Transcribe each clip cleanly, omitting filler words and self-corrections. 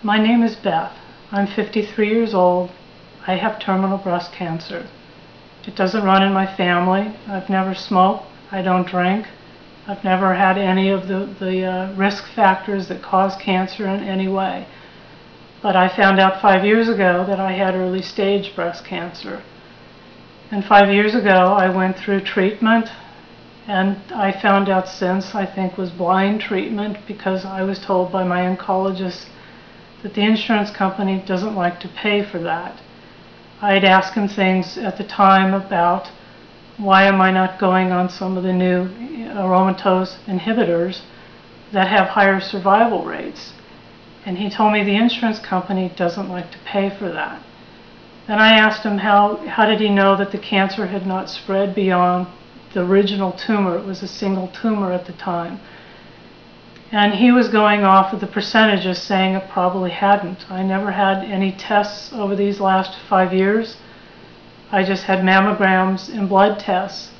My name is Beth. I'm 53 years old. I have terminal breast cancer. It doesn't run in my family. I've never smoked. I don't drink. I've never had any of the risk factors that cause cancer in any way. But I found out 5 years ago that I had early stage breast cancer. And 5 years ago I went through treatment, and I found out since, I think, was blind treatment, because I was told by my oncologist that the insurance company doesn't like to pay for that. I had asked him things at the time about why am I not going on some of the new aromatase inhibitors that have higher survival rates. And he told me the insurance company doesn't like to pay for that. Then I asked him how did he know that the cancer had not spread beyond the original tumor. It was a single tumor at the time. And he was going off of the percentages, saying it probably hadn't. I never had any tests over these last 5 years. I just had mammograms and blood tests.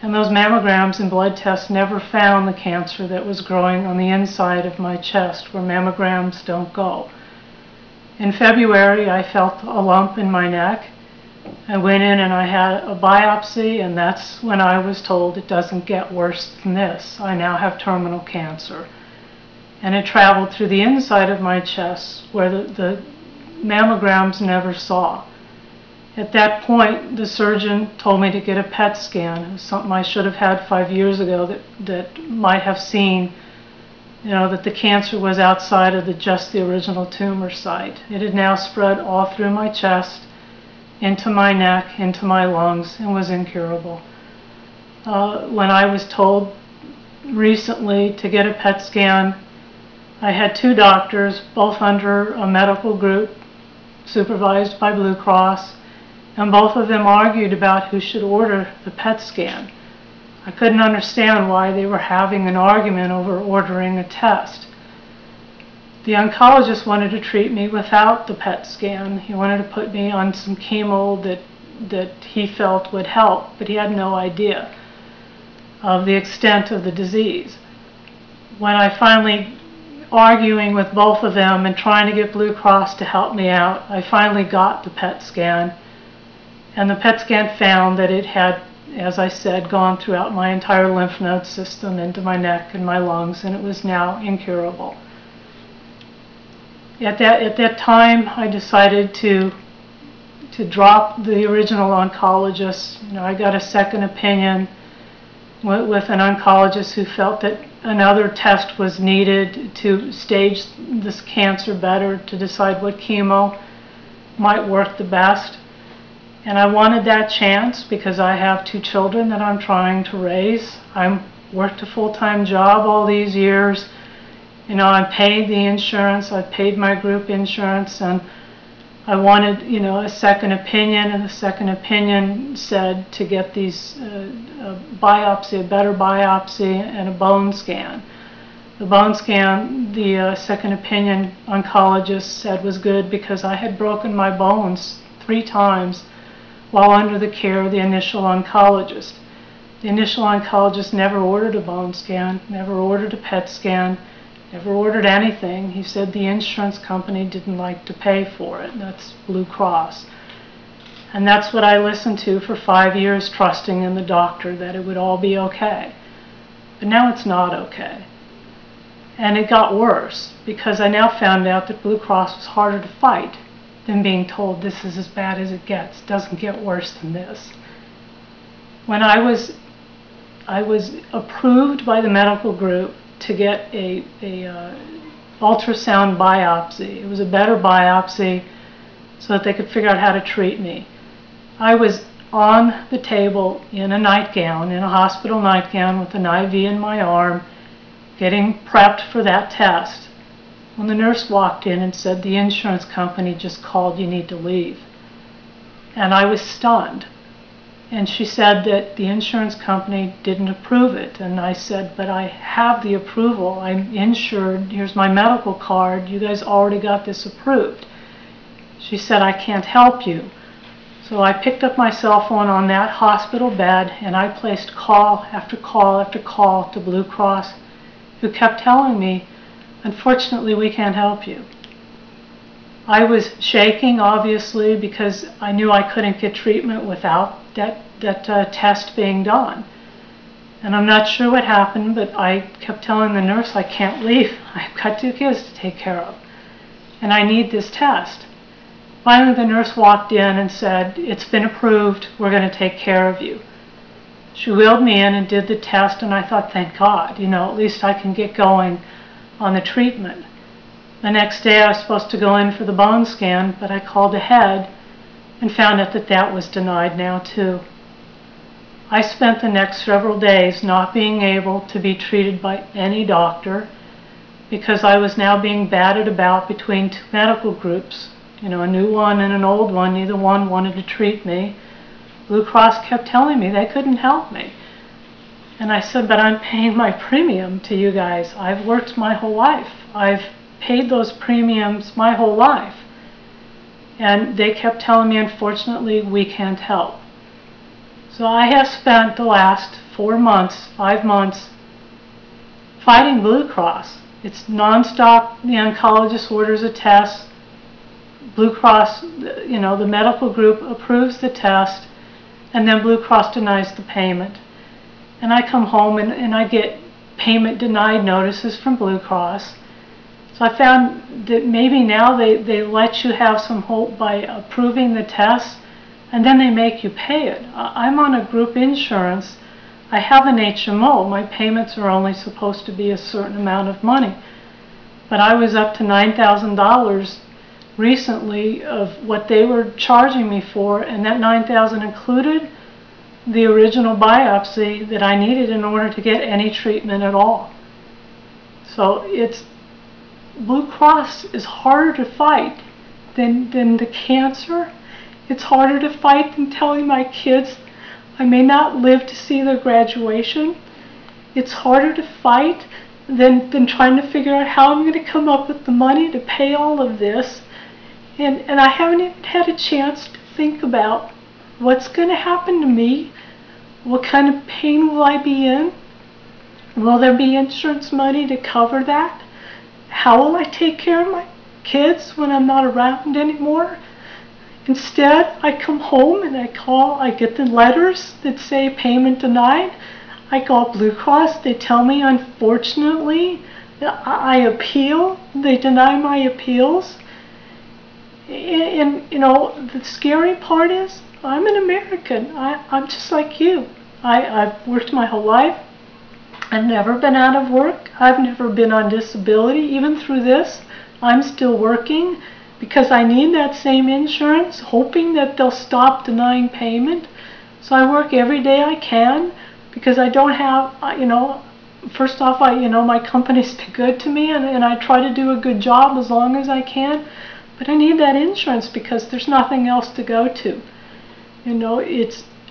And those mammograms and blood tests never found the cancer that was growing on the inside of my chest, where mammograms don't go. In February, I felt a lump in my neck. I went in and I had a biopsy, and that's when I was told it doesn't get worse than this. I now have terminal cancer. And it traveled through the inside of my chest, where the mammograms never saw. At that point, the surgeon told me to get a PET scan. It was something I should have had 5 years ago that might have seen, that the cancer was outside of just the original tumor site. It had now spread all through my chest, into my neck, into my lungs, and was incurable. When I was told recently to get a PET scan, I had two doctors, both under a medical group supervised by Blue Cross, and both of them argued about who should order the PET scan. I couldn't understand why they were having an argument over ordering a test. The oncologist wanted to treat me without the PET scan. He wanted to put me on some chemo that he felt would help, but he had no idea of the extent of the disease. When I finally, arguing with both of them and trying to get Blue Cross to help me out, I finally got the PET scan. And the PET scan found that it had, as I said, gone throughout my entire lymph node system, into my neck and my lungs, and it was now incurable. At that time, I decided to drop the original oncologist. I got a second opinion with an oncologist who felt that another test was needed to stage this cancer better, to decide what chemo might work the best. And I wanted that chance because I have two children that I'm trying to raise. I worked a full-time job all these years. I paid the insurance, I paid my group insurance, and I wanted, a second opinion, and the second opinion said to get these a biopsy, a better biopsy, and a bone scan. The bone scan, the second opinion oncologist said was good because I had broken my bones 3 times while under the care of the initial oncologist. The initial oncologist never ordered a bone scan, never ordered a PET scan, never ordered anything. He said the insurance company didn't like to pay for it. That's Blue Cross. And that's what I listened to for 5 years, trusting in the doctor that it would all be okay. But now it's not okay. And it got worse, because I now found out that Blue Cross was harder to fight than being told this is as bad as it gets. It doesn't get worse than this. When I was approved by the medical group to get a ultrasound biopsy. It was a better biopsy so that they could figure out how to treat me. I was on the table in a nightgown, in a hospital nightgown with an IV in my arm, getting prepped for that test, when the nurse walked in and said, the insurance company just called, you need to leave. And I was stunned. And she said that the insurance company didn't approve it. And I said, but I have the approval. I'm insured. Here's my medical card. You guys already got this approved. She said, I can't help you. So I picked up my cell phone on that hospital bed, and I placed call after call after call to Blue Cross, who kept telling me, unfortunately, we can't help you. I was shaking, obviously, because I knew I couldn't get treatment without that test being done. And I'm not sure what happened, but I kept telling the nurse, I can't leave. I've got 2 kids to take care of, and I need this test. Finally, the nurse walked in and said, it's been approved, we're going to take care of you. She wheeled me in and did the test, and I thought, thank God, at least I can get going on the treatment. The next day I was supposed to go in for the bone scan, but I called ahead and found out that that was denied now too. I spent the next several days not being able to be treated by any doctor because I was now being batted about between 2 medical groups. A new one and an old one. Neither one wanted to treat me. Blue Cross kept telling me they couldn't help me. And I said, but I'm paying my premium to you guys. I've worked my whole life. I've paid those premiums my whole life. And they kept telling me, unfortunately, we can't help. So I have spent the last 5 months, fighting Blue Cross. It's nonstop. The oncologist orders a test. Blue Cross, the medical group approves the test, and then Blue Cross denies the payment. And I come home and I get payment denied notices from Blue Cross. So I found that maybe now they let you have some hope by approving the test, and then they make you pay it. I'm on a group insurance. I have an HMO. My payments are only supposed to be a certain amount of money. But I was up to $9,000 recently of what they were charging me for, and that $9,000 included the original biopsy that I needed in order to get any treatment at all. So Blue Cross is harder to fight than the cancer. It's harder to fight than telling my kids I may not live to see their graduation. It's harder to fight than trying to figure out how I'm going to come up with the money to pay all of this. And I haven't even had a chance to think about what's going to happen to me. What kind of pain will I be in? Will there be insurance money to cover that? How will I take care of my kids when I'm not around anymore? Instead, I come home and I get the letters that say payment denied. I call Blue Cross. They tell me, unfortunately, I appeal. They deny my appeals. And the scary part is, I'm an American. I'm just like you. I've worked my whole life. I've never been out of work. I've never been on disability. Even through this, I'm still working because I need that same insurance, hoping that they'll stop denying payment. So I work every day I can because I don't have, first off, my company's been good to me, and I try to do a good job as long as I can. But I need that insurance because there's nothing else to go to.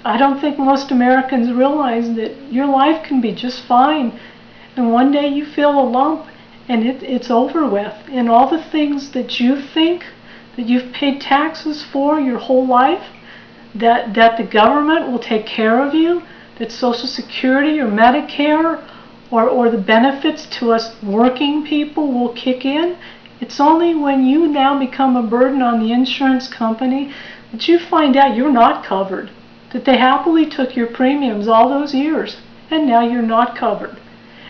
I don't think most Americans realize that your life can be just fine, and one day you feel a lump and it's over with. And all the things that you think that you've paid taxes for your whole life, that the government will take care of you, that Social Security or Medicare or the benefits to us working people will kick in. It's only when you now become a burden on the insurance company that you find out you're not covered, that they happily took your premiums all those years, and now you're not covered.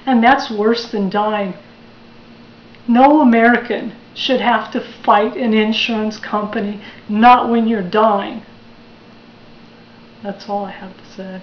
And that's worse than dying. No American should have to fight an insurance company, not when you're dying. That's all I have to say.